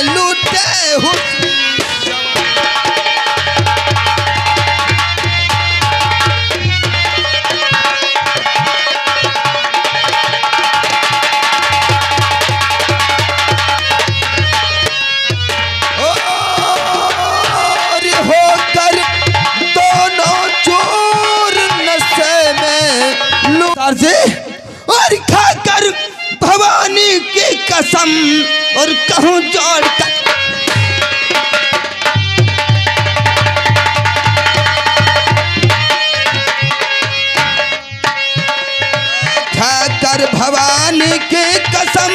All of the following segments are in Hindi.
लूटे होकर दोनों चोर नशे में लूटे और खाकर भवानी की कसम और कहूँ जोड़ कर खाकर भवानी की कसम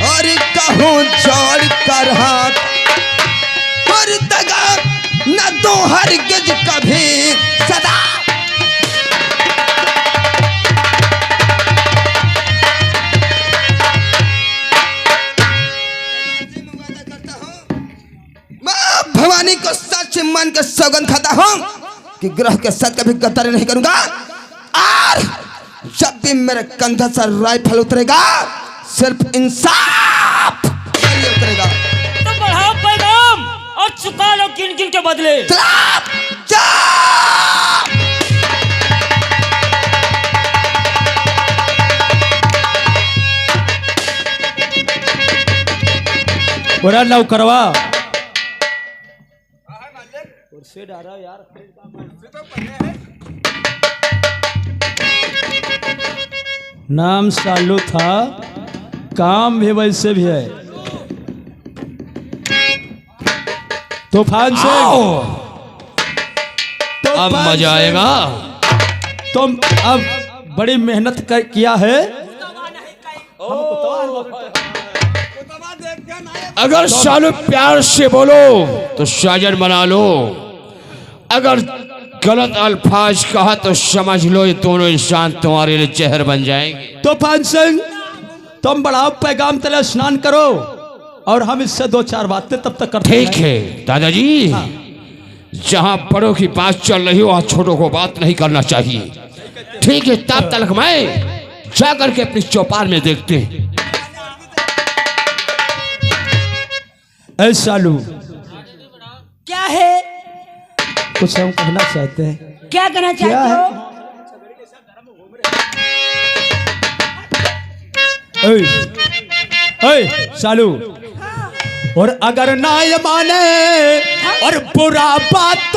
और कहूँ जोड़ कर हाथ और दगा न दो हरगिज कभी सदा भवानी को सच मान के सौगंध खाता हूं कि ग्रह के साथ कभी गद्दारी नहीं करूंगा और जब भी मेरे कंधे से राइफल उतरेगा सिर्फ इंसाफ उतरेगा। तो बढ़ाओ पैगाम और चुका लो किन किन के बदले। पूरा नौकरवा से डारा यार नाम सालू था, काम भी वैसे भी है। तूफान से अब मजा आएगा। तुम अब बड़ी मेहनत किया है। अगर सालू प्यार से बोलो तो साजन बना लो, अगर गलत अल्फाज कहा तो समझ लो ये दोनों इंसान तुम्हारे लिए जहर बन जाएंगे। तूफान सिंह तुम बढ़ाओ पैगाम तले स्नान करो और हम इससे दो चार बातें तब तक करते हैं। ठीक है दादाजी। हाँ। जहां बड़ों की बात चल रही हो वहां छोटों को बात नहीं करना चाहिए। ठीक है तब तक मैं जाकर के अपनी चौपाल में देखते हैं। ऐ सालू क्या है? कुछ हम कहना चाहते हैं। क्या कहना चाहते हो? सालू और अगर ना ये माने और बुरा बात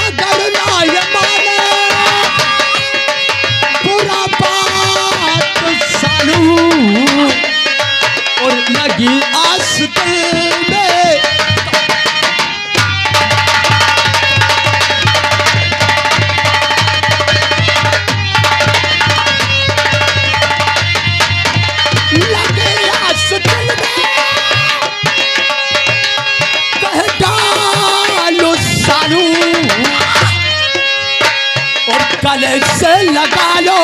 अगर ना ये माने बुरा बात सालू और लगी आस दिल में गले से लगा लो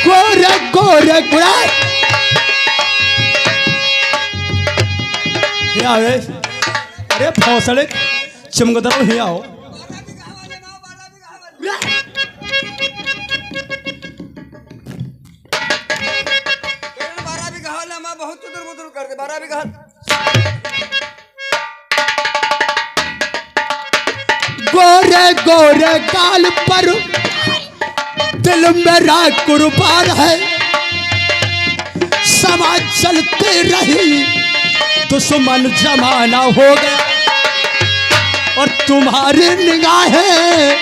गोरे गोरे गुड़ा अरे फौसले चमकता रहो ही आओ। गोरे गोरे गाल पर दिल मेरा कुर्बान है, समाज चलते रही दुश्मन जमाना हो गया और तुम्हारी निगाहें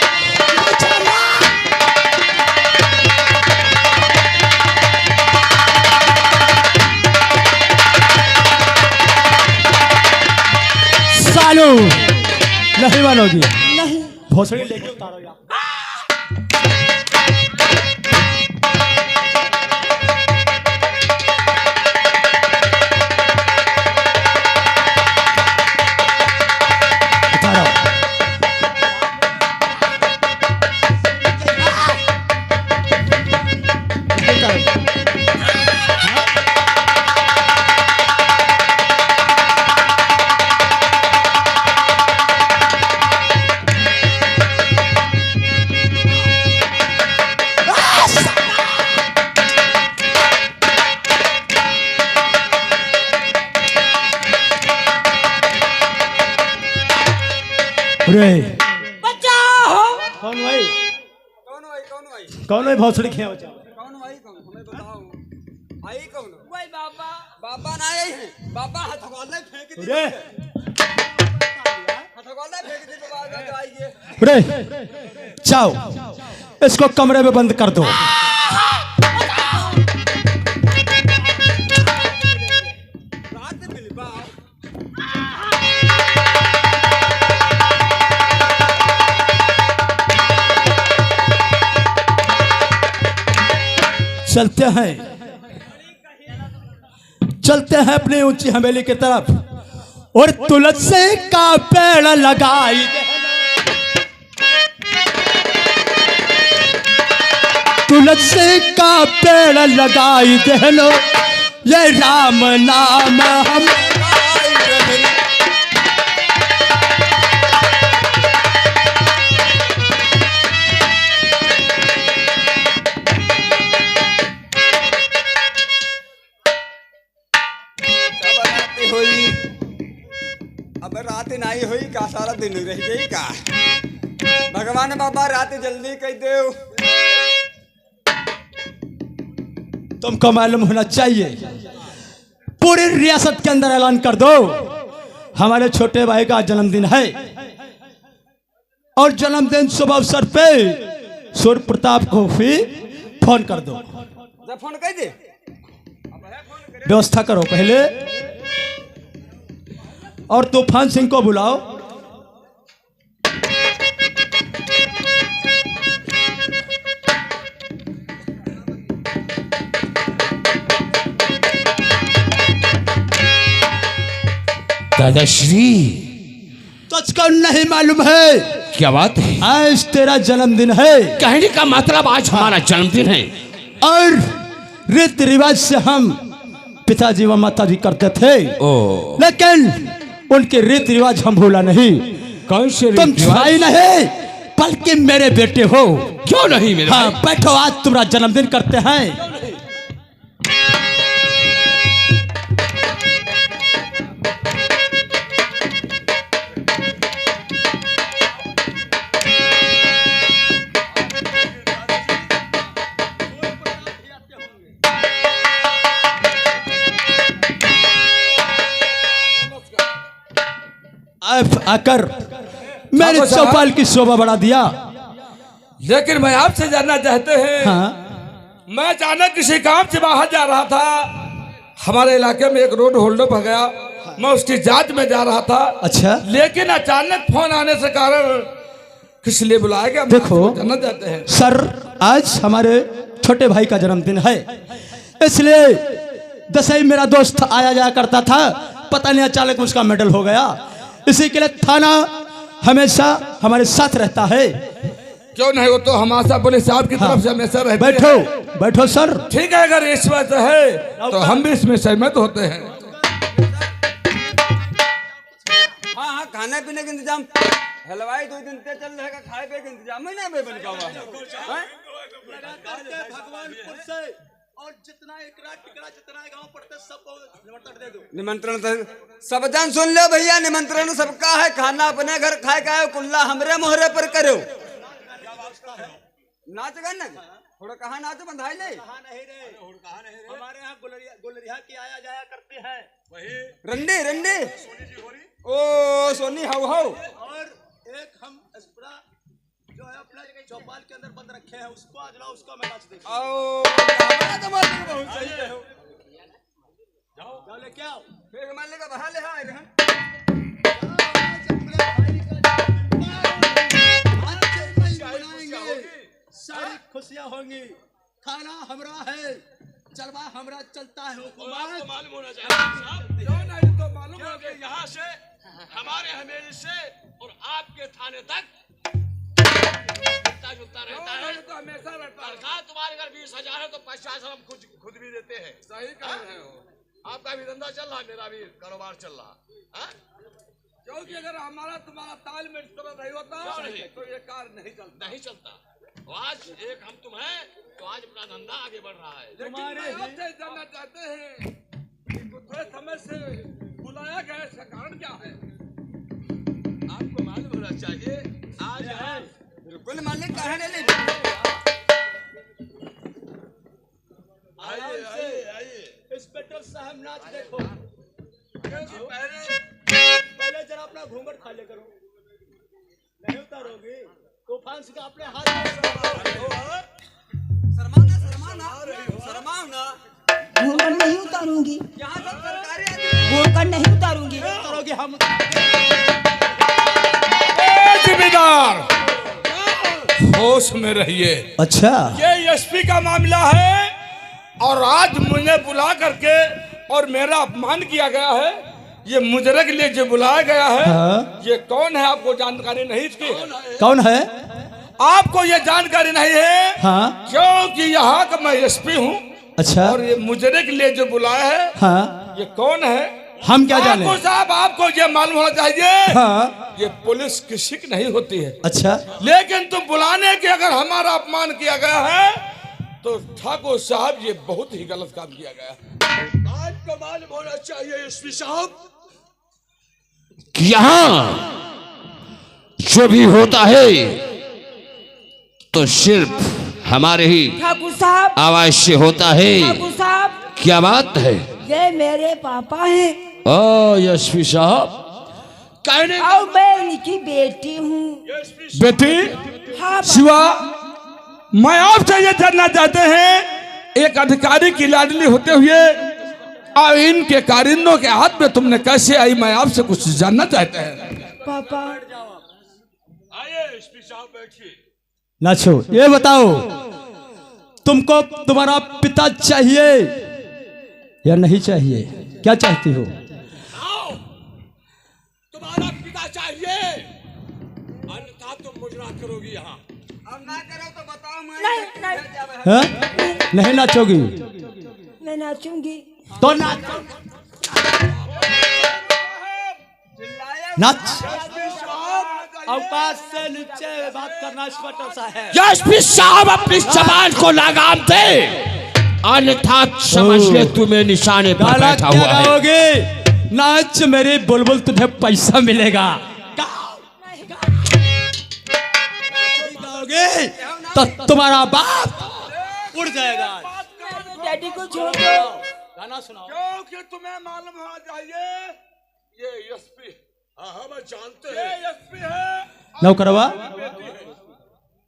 सालू नहीं मानोगी। नहीं भोसड़ी लेके उतारो यार। रे बचाओ। कौन भाई कौन भाई भौसड़ी खिया बचा वही बाबा। बाबा ना आए हैं बाबा हथगोले फेंक दी रे हथगोले फेंक दी तो बाद में आएंगे रे जाओ इसको कमरे में बंद कर दो। रात मिल बा चलते हैं अपनी ऊंची हवेली की तरफ और तुलसी का पेड़ लगाई तुलसी का पेड़ लगाई देनो ये राम नाम हम अब रात नहीं हुई का सारा दिन रह गई का भगवान बाबा रात जल्दी कह दो। तुमको मालूम होना चाहिए पूरी रियासत के अंदर ऐलान कर दो हमारे छोटे भाई का जन्मदिन है और जन्मदिन शुभ अवसर पे सूर्य प्रताप को भी फोन कर दो। जब फोन कह दे व्यवस्था करो पहले और तूफान सिंह को बुलाओ। दादाश्री तुझको नहीं मालूम है क्या बात है? आज तेरा जन्मदिन है। कहने का मतलब आज हमारा जन्मदिन है और रीति रिवाज से हम पिताजी व माताजी करते थे ओ लेकिन उनके रीति रिवाज हम भूला नहीं। कौन से तुम भाई नहीं बल्कि मेरे बेटे हो। क्यों नहीं मेरे हाँ भाई? बैठो आज तुम्हारा जन्मदिन करते हैं। आकर मेरे चौपाल की शोभा बढ़ा दिया। लेकिन मैं आपसे जानना चाहते हैं हाँ मैं अचानक किसी काम से बाहर जा रहा था हमारे इलाके में एक रोड होल्ड अप हो गया मैं उसकी जांच में जा रहा था। अच्छा लेकिन अचानक फोन आने से कारण किस लिए बुलाया गया देखो जानना चाहते हैं। सर आज हमारे छोटे भाई का जन्मदिन है इसलिए दसई मेरा दोस्त आया जाया करता था पता नहीं अचानक उसका मेडल हो गया इसी के लिए थाना हमेशा हमारे साथ रहता है। क्यों नहीं वो तो हमारा पुलिस साहब की तरफ से हमेशा रहते बैठो हैं। बैठो सर। ठीक है अगर इस बात है तो हम भी इसमें सहमत होते हैं। हाँ हाँ खाने पीने का इंतजाम हलवाई 2 दिन से चल रहेगा खाए पे का इंतजाम ही ना बन पावा भगवानपुर से और जितना एकरा टिकरा जितना गांव पड़ते सबको निमंत्रण दे दो। निमंत्रण सब जन सुन लो भैया निमंत्रण सबका है खाना अपने घर खाए का है कुल्ला हमरे मोहरे पर करो नाच गा ना थोड़ा कहा नाच बंधाई ले हमारे यहाँ गुलरिया की आया जाया करते हैं वही रंडे रंडे ओ सोनी हाउ हाउ और एक हम जो है अपना चौपाल के अंदर बंद रखे हैं उसको आज लाओ उसको मैं नाच देखूं। हमारा तो मालूम बहुत सही है जाओ ले क्या फिर मान लेगा बहा ले हां रहन सारी खुशियां होंगी खाना हमरा है चलवा हमरा चलता है हुकूमत मालूम होना चाहिए क्यों नहीं तो मालूम हो गया यहाँ से हमारे हवेली से और आपके थाने तक जुटता रहता है तो हमेशा रहता है। तुम्हारे घर 20,000 है तो 50 हम खुद भी देते हैं। सही कह रहे हो आपका भी धंधा चल रहा है मेरा भी कारोबार चल रहा क्योंकि अगर हमारा तुम्हारा तालमेल इस तरह नहीं होता तो ये कार्य नहीं चलता। आज एक हम तुम हैं तो आज अपना धंधा आगे बढ़ रहा है। तुम्हारे आपसे जानना चाहते हैं कि थोड़े समय से बुलाया गया इसका कारण क्या है? आपको मालूम होना चाहिए। आज है बिल्कुल मालिक, कहाँ ले ले? आइए आइए आइए। इंस्पेक्टर साहब नाच देखो। पहले पहले जरा अपना घूंघट खा ले करो। नहीं उतारोगी तो फांसी का अपने हाथ में शर्माओ ना। घूंघट नहीं उतारूंगी, यहाँ सब सरकारी आदमी घूंघट नहीं उतारूंगी। उतारोगी हम। जिम्मेदार होश में रहिए। अच्छा, ये एसपी का मामला है और आज मुझे बुला करके और मेरा अपमान किया गया है। ये मुजरे के लिए जो बुलाया गया है, हाँ। ये कौन है आपको जानकारी नहीं इसकी? कौन है? आपको ये जानकारी नहीं है? हाँ। क्योंकि यहाँ का मैं एसपी हूँ। अच्छा, और ये मुजरे के लिए जो बुलाया है, हाँ, ये कौन है? हम क्या जाने? आपको साहब, आपको ये मालूम होना चाहिए। हाँ, ये पुलिस किसी की नहीं होती है। अच्छा, लेकिन तुम बुलाने के अगर हमारा अपमान किया गया है तो ठाकुर साहब ये बहुत ही गलत काम किया गया है। आपको मालूम होना चाहिए एसपी साहब, कि यहाँ जो भी होता है तो सिर्फ हमारे ही ठाकुर साहब, आवाज से होता है। ठाकुर साहब, क्या बात है? ये मेरे पापा हैं ओ एसपी साहब, कहने और मैं इनकी बेटी हूँ। बेटी हाँ शिवा, मैं आपसे ये जानना चाहते हैं, एक अधिकारी की लाडली होते हुए और इनके कारिंदों के हाथ में तुमने कैसे आई? मैं आपसे कुछ जानना चाहते हैं। पापा। आइए एसपी साहब, बैठिए। नाचो, ये बताओ तुमको तुम्हारा पिता चाहिए या नहीं चाहिए? क्या चाहती हो? तुम्हारा पिता चाहिए, अन्यथा तुम मुजरा करोगी यहाँ। अब ना करो तो बताओ। मैं नहीं नहीं, हाँ? नहीं नाचोगी मैं नाचूंगी। तो नाच, नाच। अवकाश से नीचे बात करना इंस्पेक्टर साहब। एसपी साहब अपनी जबान को लगाम दे, अन्यथा समझ ले तुम्हें निशाने पर गाना बैठा क्या हुआ है। गाओगे? नाच मेरी बुलबुल, तुझे पैसा मिलेगा। गाओगे तो तुम्हारा बाप उड़ जाएगा। डैडी को छोड़ दो। गाना सुनाओ। क्योंकि तुम्हें मालूम होना चाहिए ये एसपी, हाँ मैं जानते हैं, ये एसपी है। नौकरवा,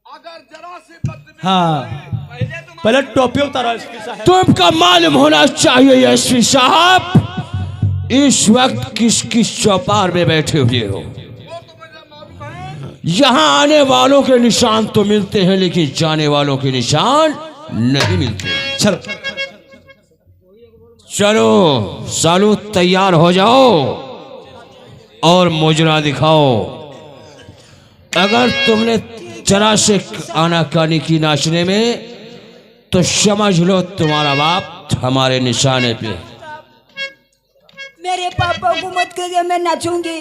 अगर जरा सी बदतमीजी हाँ, पहले टोपी उतारो एसपी साहब। तुमको मालूम होना चाहिए एसपी साहब, इस वक्त किस किस चौपार में बैठे हुए हो। वो तो मुझे मालूम है। यहाँ आने वालों के निशान तो मिलते हैं, लेकिन जाने वालों के निशान नहीं मिलते। चलो चलो सालू, तैयार हो जाओ और मुजरा दिखाओ। अगर तुमने जरा से आनाकानी की नाचने में, तो समझ लो तुम्हारा बाप हमारे निशाने पे। मेरे पापा को मत करिए, मैं नाचूंगी,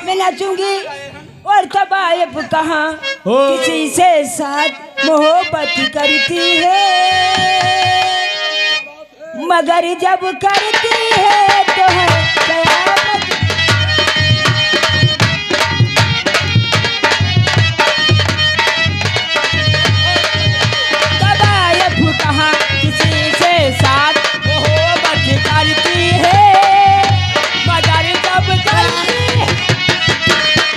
मैं नाचूंगी। और तबायब कहाँ किसी से साथ मोहब्बत करती है, मगर जब करती है तो है कयामत। तबायब कहाँ किसी से साथ मोहब्बत करती है, मगर जब करती है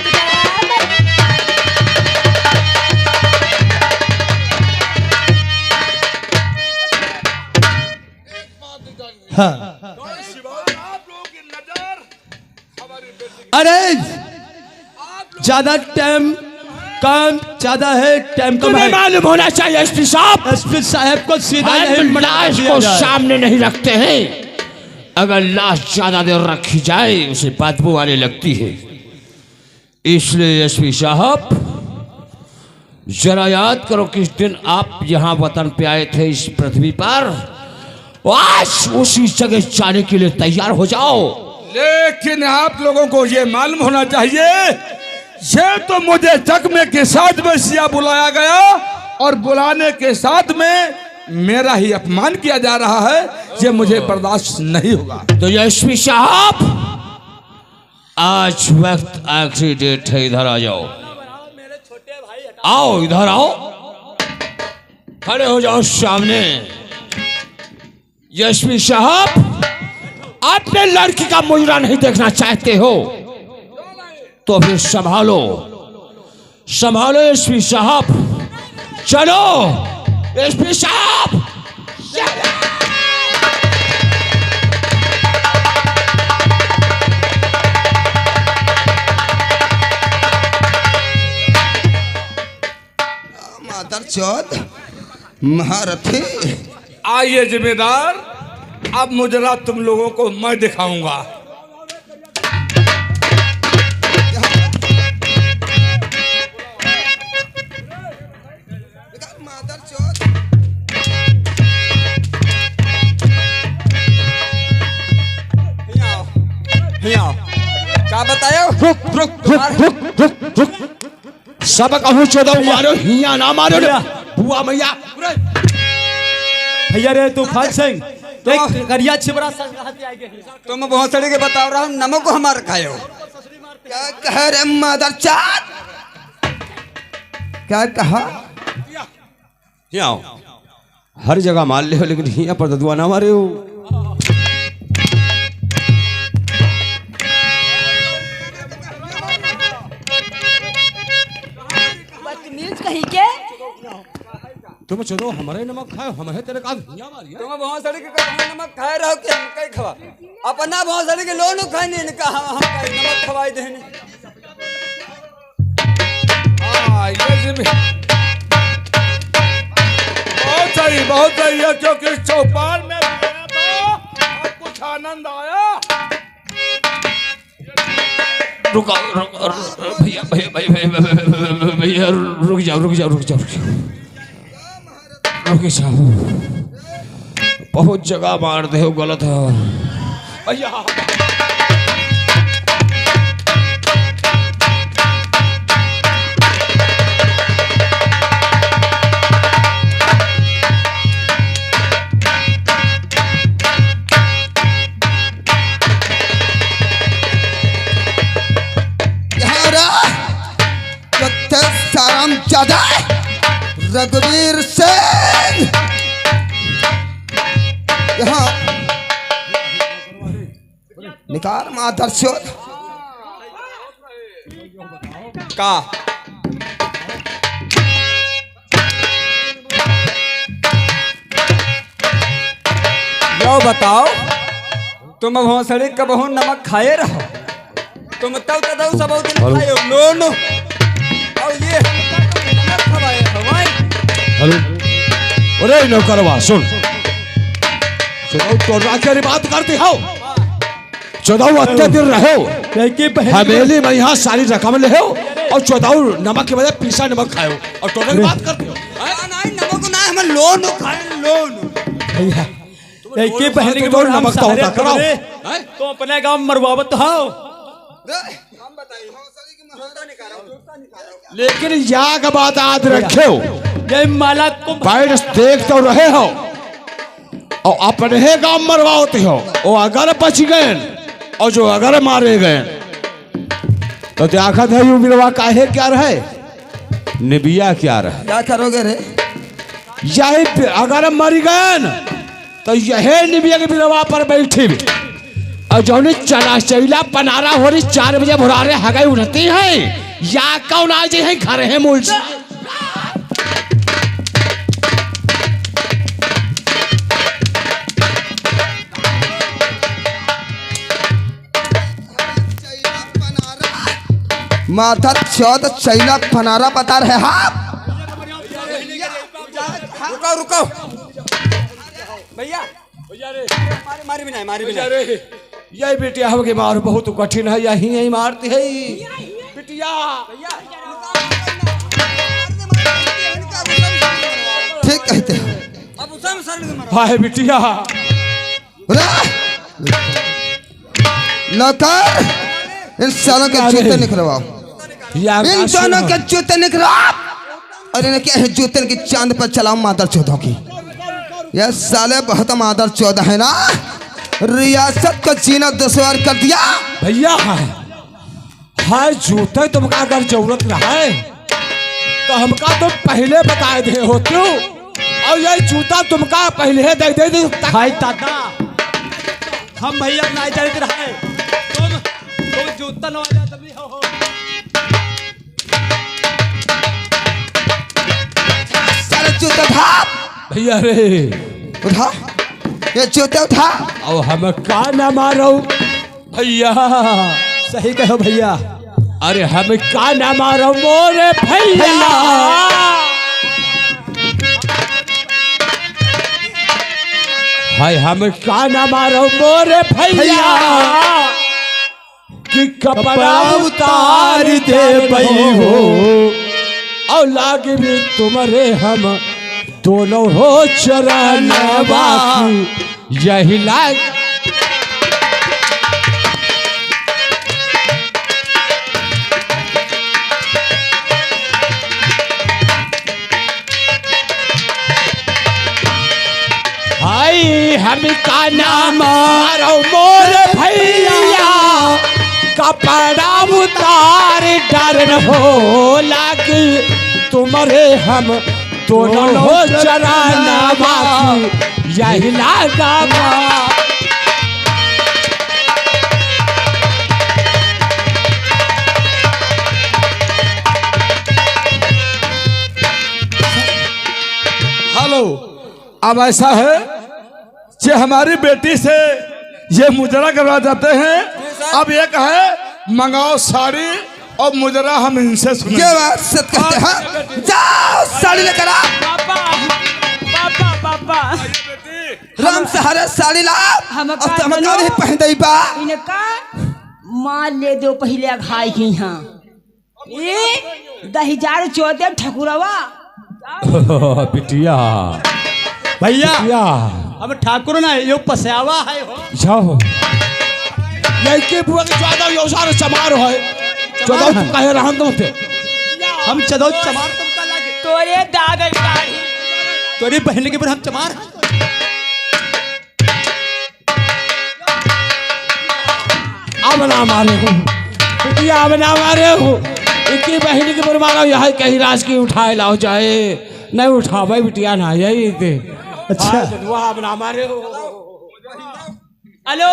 कयामत। हाँ। आप लोगों की नजर हमारी बेटी, अरे ज्यादा टाइम काम ज्यादा है, टाइम कम तुम्हें है। मालूम होना चाहिए एसपी साहब, एसपी साहब को सीधा नहीं लाश दिया को जाए। सामने नहीं रखते हैं। अगर लाश ज्यादा देर रखी जाए उसे बदबू आने लगती है। इसलिए एसपी साहब, जरा याद करो किस दिन आप यहाँ वतन पे आए थे इस पृथ्वी पर, आज उसी जगह जाने के लिए तैयार हो जाओ। लेकिन आप लोगों को ये मालूम होना चाहिए, ये तो मुझे चकमे के साथ में सिया बुलाया गया और बुलाने के साथ में मेरा ही अपमान किया जा रहा है। ये मुझे बर्दाश्त नहीं होगा। तो एसपी साहब, आज वक्त आखिरी डेट है, इधर आ जाओ। आओ इधर आओ, खड़े हो जाओ सामने। यशवी साहब, आपने लड़की का मुजरा नहीं देखना चाहते हो तो फिर संभालो, संभालो यशवी साहब। चलो यशवी साहब, मादर चौथ महारथी। आइए जिम्मेदार, अब मुजरा तुम लोगों को मैं दिखाऊंगा। मादर चौथ क्या बतायो? सब कहूँ चौदह मारो, हिया ना मारो रे बुआ मैया। भैया रे तूफान सिंह, एक करिया छिबरा तुम बहुत सड़ी के बताओ रहा हूँ, नमक हमारा खायो। क्या कह रहे मादर चौथ? क्या कहा? यहाँ हर जगह मार ले हो, लेकिन हिया पर ददुआ ना मारे हो। बदतमीज कहीं के। तुम चलो हमारे नमक खाओ, हम है तेरे का हिया मारिया। तुम बहुत सड़ी के नमक खाए रहो कि हम कहीं खवा अपना बहुत सड़ी के लोन खाए नहीं इनका, हम कहीं नमक खवाई देने। बहुत सही है, क्योंकि चौपाल में कुछ आनंद आया। रुको भैया भैया भैया भैया, रुक जाओ रुक जाओ रुक जाओ रुक जाओ। बहुत जगह मारते हो, गलत है भैया। साराम ज्यादा रघुवीर सिंह यहाँ निकार मादर चौथ का यो बताओ, तुम बहुत सड़ी का बहुत नमक खाए रहो। तुम तब सब दिन खाए हो लोन, और ये नमक खवाए हवाई। हेलो, अरे नौकरवा सुन, तो राखी बात करते हो। 14 अत्ते दिन रहो हवेली में, यहाँ सारी रकम ले हो और 14 नमक के बजाय पीसा नमक खाओ और टोटल बात करते हो। नहीं नमक ना, हम लोन खाए लोन। भैया के पहले के तो नमक तो होता कराओ, तो अपने गांव मरवावत हो। लेकिन याग बात याद रखे हो, जय माला को पैर देख तो रहे हो और अपने गांव मरवाते हो। वो अगर बच गए और जो अगर मारे गए तो देखत है यू बिरवा काहे क्या रहे, निबिया क्या रहे। क्या करोगे रे? यही अगर मर गए तो यही निबिया के बिरवा पर बैठी भी और जो चला चैला पनारा हो रही 4 बजे भुरारे हगाई उठती है, या कौन आ जाए घर है मूल से। माथा चौथ चैला पनारा बता रहे आप। रुको रुको भैया, मारी भी नहीं, मारी भी नहीं। यही बेटिया हो मार बहुत कठिन है, यही यही मारती है बिटिया। ठीक कहते हैं। अब उसम सर हाय बिटिया, नौकर इन सालों के जूते निकलवाओ, इन दोनों के जूते निकलवाओ और इन्हें क्या है जूते की चांद पर चलाओ मादर चौधों की। यह साले बहुत मादर चौदह है ना, रियासत को जीना दुश्वार कर दिया। भैया हाय जूते तुमका अगर जरूरत रहे तो हमका तुम पहले बता दे हो क्यों, और ये जूता तुमका पहले दे दे भाई दादा हम भैया नहीं जाते रहे तुम जूता नवा जा तभी हो सारे जूते उठा भैया रे, उठा ये जूते उठा। और हम का ना मारो भैया, सही कहो भैया। अरे हम का ना मारो मोरे भैया, हाय हम का ना मारो मोरे भैया, कि कपड़ा उतार दे बई हो, और लागे भी तुम्हारे हम दोनों हो चरण बाकी यही लाग। हाय हम का नाम मारो मोर भैया, कपड़ा उतार डर हो लागी तुम्हारे हम दोनों हो चराना बाकी यही लागा। हेलो, अब ऐसा है कि हमारी बेटी से ये मुजरा करवा जाते हैं। अब एक है मंगाओ साड़ी और मुजरा हम इनसे सुने। ये बात सच कहते हैं। जाओ साड़ी लेकर आ। पापा पापा राम सहारे साड़ी ला हम और चमका नहीं पहन दई बा। इनका मार ले दो पहले घाई की यहाँ ये 2014 ठकुरवा बिटिया भैया या अब ठाकुर ना यो पसयावा है हो जाओ लड़के बुआ के ज्यादा योसार चमार है चौदह तू कहे रहन दो थे हम चदौ चमार तुमका लागे तोरे दादा गाड़ी तोरी बहन के पर हम चमार अब ना मारे हो बिटिया, अब ना मारे हो इनकी बहन के पर मारो यह कहीं राज की उठाए लाओ जाए नहीं उठा भाई बिटिया ना यही थे। अच्छा वहाँ अब ना मारे हो। हेलो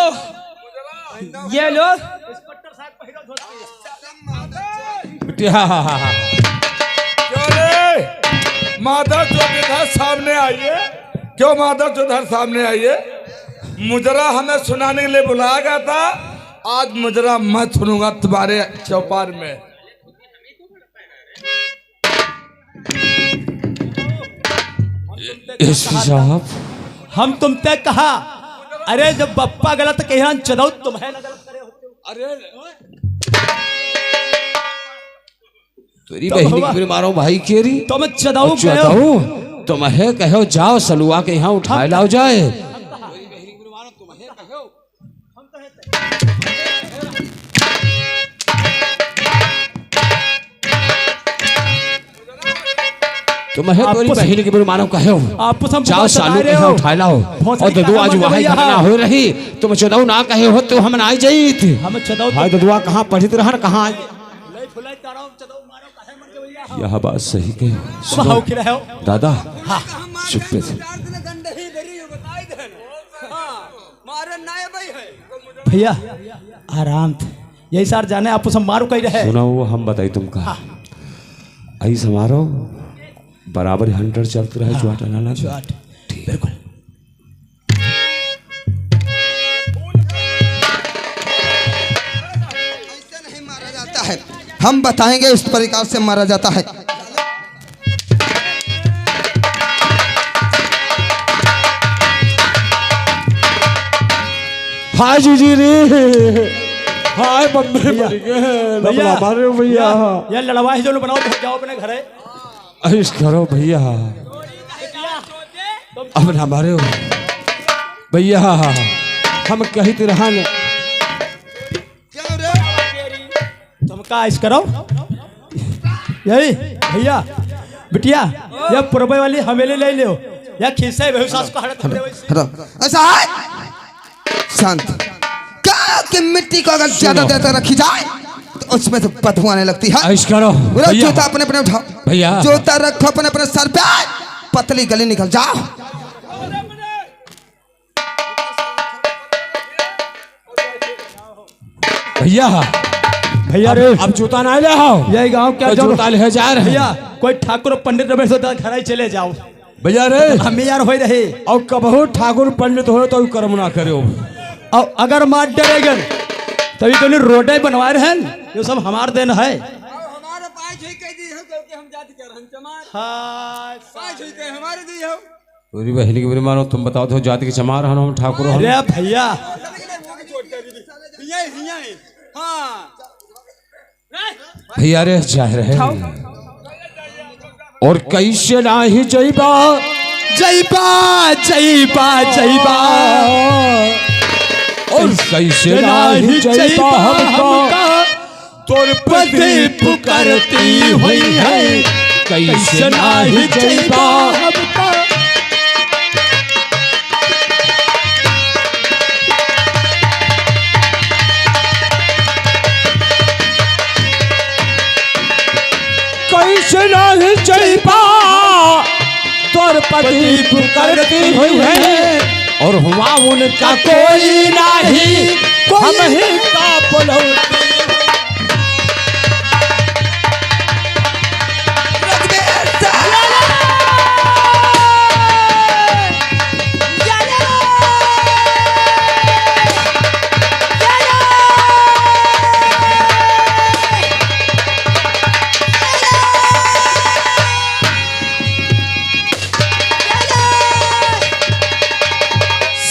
ये लो बिटिया क्यों रे माधव चौधर सामने आइए, क्यों माधव चौधर सामने आइए। मुजरा हमें सुनाने के लिए बुलाया गया था, आज मुजरा मैं सुनूंगा तुम्हारे चौपार में। एसपी साहब हम तुम तय कहा अरे जब बप्पा गलत कहिया चदौ तुम्हें ना गलत करे होते अरे तेरी बहन की फिर मारो भाई केरी तुम चदौ तुम्हें कहो जाओ सलुआ के यहाँ उठाए लाओ जाए। तुम्हें तोरी बहन के बुरे मानो कहो आपस हम जाओ सालू के यहाँ उठाए लाओ और ददुआ आज वहाँ घटना हो रही तुम चौदह ना कहे हो तो हम आई जाई थी। हम चदौ भाई ददुआ कहाँ पढ़ित रहा कहाँ यह बात सही के सुनो के रहो दादा चुप पे थे भैया आराम थे यही सार जाने आपस हम मारो कही रहे सुना वो हम बताई तुमका आई समारो बराबर हंटर चलते रहे जो हटाना लगा बिल्कुल ऐसे नहीं मारा जाता है, हम बताएंगे इस प्रकार से मारा जाता है। हाय जी रे हाय बम्बे मर गए भैया मारे भैया यार लड़वा जो बनाओ तो जाओ अपने घरे ऐश करो भैया अब ना मारे हो भैया हम कही तो रहा तुम का ऐस करो यही भैया बिटिया यह पुरबे वाली हवेली ले लो या खिस्से बेहुसास को हड़त हटो, ऐसा है शांत क्या कि मिट्टी को अगर ज्यादा देर तक रखी जाए तो उसमें से बदबू आने लगती है। ऐश करो बोलो भैया। जूता अपने अपने उठाओ भैया। जूता रखो अपने अपने सर पे, पतली गली निकल जाओ। भैया भैया रे अब जूता ना ले आओ, यही गांव क्या तो जूता ले जा रहे भैया कोई ठाकुर पंडित रमेश होता घर ही चले जाओ। भैया रे हम यार हो रहे और कबहू ठाकुर पंडित हो तो कर्म ना करो। और अगर मार डरेगन तभी तो नहीं रोडे बनवा रहे हैं, ये सब हमार देन है। हमारे पाँच हुई कह दी हो क्योंकि हम जाति कर हम चमार हाँ, पाँच हुई कह हमारे दी हो पूरी बहन की बुरी मानो, तुम बताओ तो जाति के चमार हम ठाकुर हम। अरे भैया हाँ भैया रे जा रहे और कैसे नाही जईबा जईबा जईबा जईबा और कैसे नाही जईबा हमका तोर पति पुकारती हुई है, कैसे नाही जईबा हमका। कैसे नाही जईबा तोर पति पुकारती हुई है और हुआ उनका कोई नहीं, हम ही का बुलौती।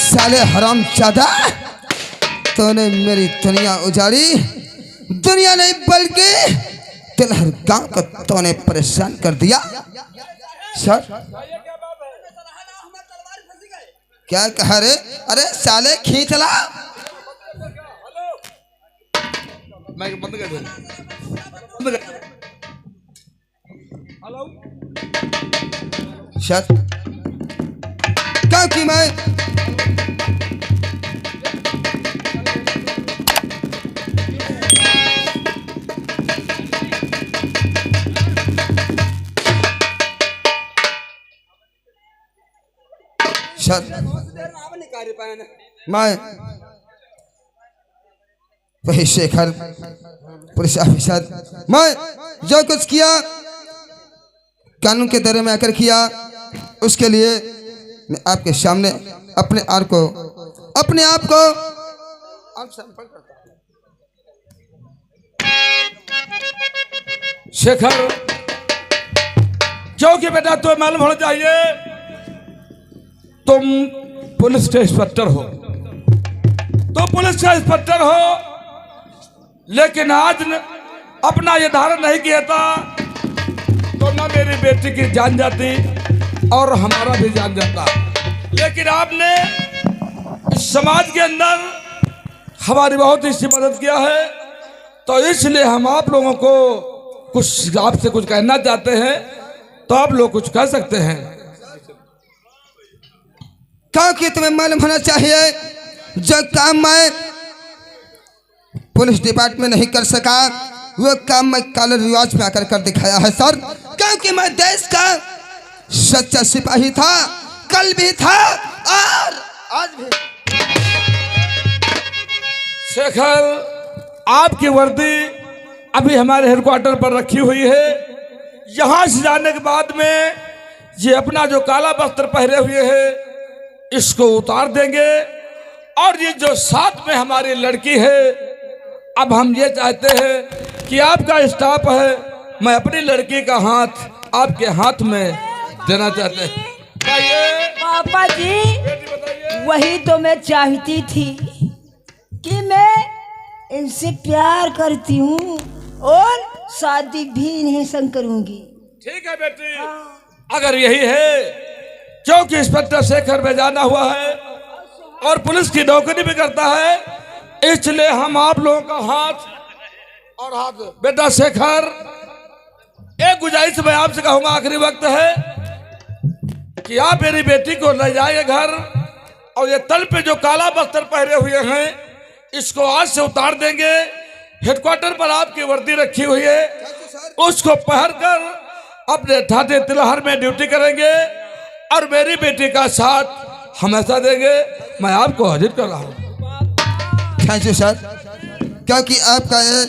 साले हराम ज्यादा, तूने मेरी दुनिया उजाड़ी, दुनिया नहीं बल्कि तिलहर गांव को तूने परेशान कर दिया। सर क्या कहा रे? अरे साले खींच ला। मैं बंद कर दे। सर क्योंकि मैं मैं वही शेखर पुलिस ऑफिसर, मैं जो कुछ किया कानून के दायरे में आकर किया, उसके लिए मैं आपके सामने अपने आप को शेखर, क्योंकि बेटा तुम्हें मालूम होना चाहिए तुम पुलिस के इंस्पेक्टर हो, तो पुलिस का इंस्पेक्टर हो, लेकिन आज अपना ये धारण नहीं किया था तो ना मेरी बेटी की जान जाती और हमारा भी जान जाता। लेकिन आपने इस समाज के अंदर हमारी बहुत ही मदद किया है, तो इसलिए हम आप लोगों को कुछ आपसे कुछ कहना चाहते हैं, तो आप लोग कुछ कह सकते हैं। क्योंकि तुम्हें मालूम होना चाहिए जो काम मैं पुलिस डिपार्टमेंट नहीं कर सका वो काम मैं काले रिवाज में आकर कर दिखाया है सर। क्योंकि मैं देश का सच्चा सिपाही था, कल भी था और आज भी। शेखर, आपकी वर्दी अभी हमारे हेडक्वार्टर पर रखी हुई है। यहाँ से जाने के बाद में ये अपना जो काला वस्त्र पहने हुए है इसको उतार देंगे, और ये जो साथ में हमारी लड़की है, अब हम ये चाहते हैं कि आपका स्टाफ है, मैं अपनी लड़की का हाथ आपके हाथ में देना चाहते हैं। पापा जी, बेटी बताइए। वही तो मैं चाहती थी कि मैं इनसे प्यार करती हूँ और शादी भी नहीं संग करूंगी। ठीक है बेटी, अगर यही है, क्योंकि इंस्पेक्टर शेखर में जाना हुआ है और पुलिस की नौकरी भी करता है, इसलिए हम आप लोगों का हाथ और हाथ। बेटा शेखर, एक गुजारिश मैं आपसे कहूंगा, आखिरी वक्त है कि आप मेरी बेटी को ले जाइए घर, और ये तल पे जो काला वस्त्र पहने हुए हैं इसको आज से उतार देंगे। हेडक्वार्टर पर आपकी वर्दी रखी हुई है, उसको पहनकर अपने ठाटे तिलहर में ड्यूटी करेंगे और मेरी बेटी का साथ हमेशा देंगे। मैं आपको हाजिर कर रहा हूँ। थैंक यू सर, क्योंकि आपका ये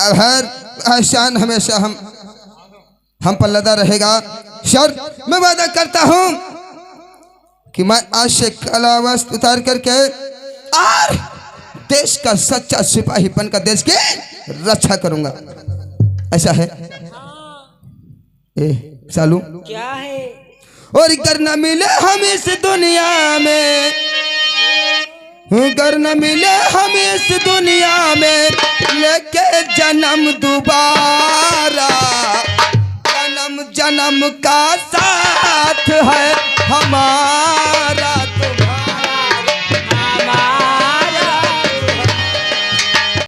आभार एहसान हमेशा हम पर लदा रहेगा। सर मैं वादा करता हूँ कि मैं आज से काला वस्त्र उतार करके और देश का सच्चा सिपाही बनकर देश की रक्षा करूंगा। ऐसा है ए सालू? क्या है? और कर न मिले हम इस दुनिया में, कर न मिले हम इस दुनिया में लेके जन्म दोबारा, जन्म जन्म का साथ है हमारा।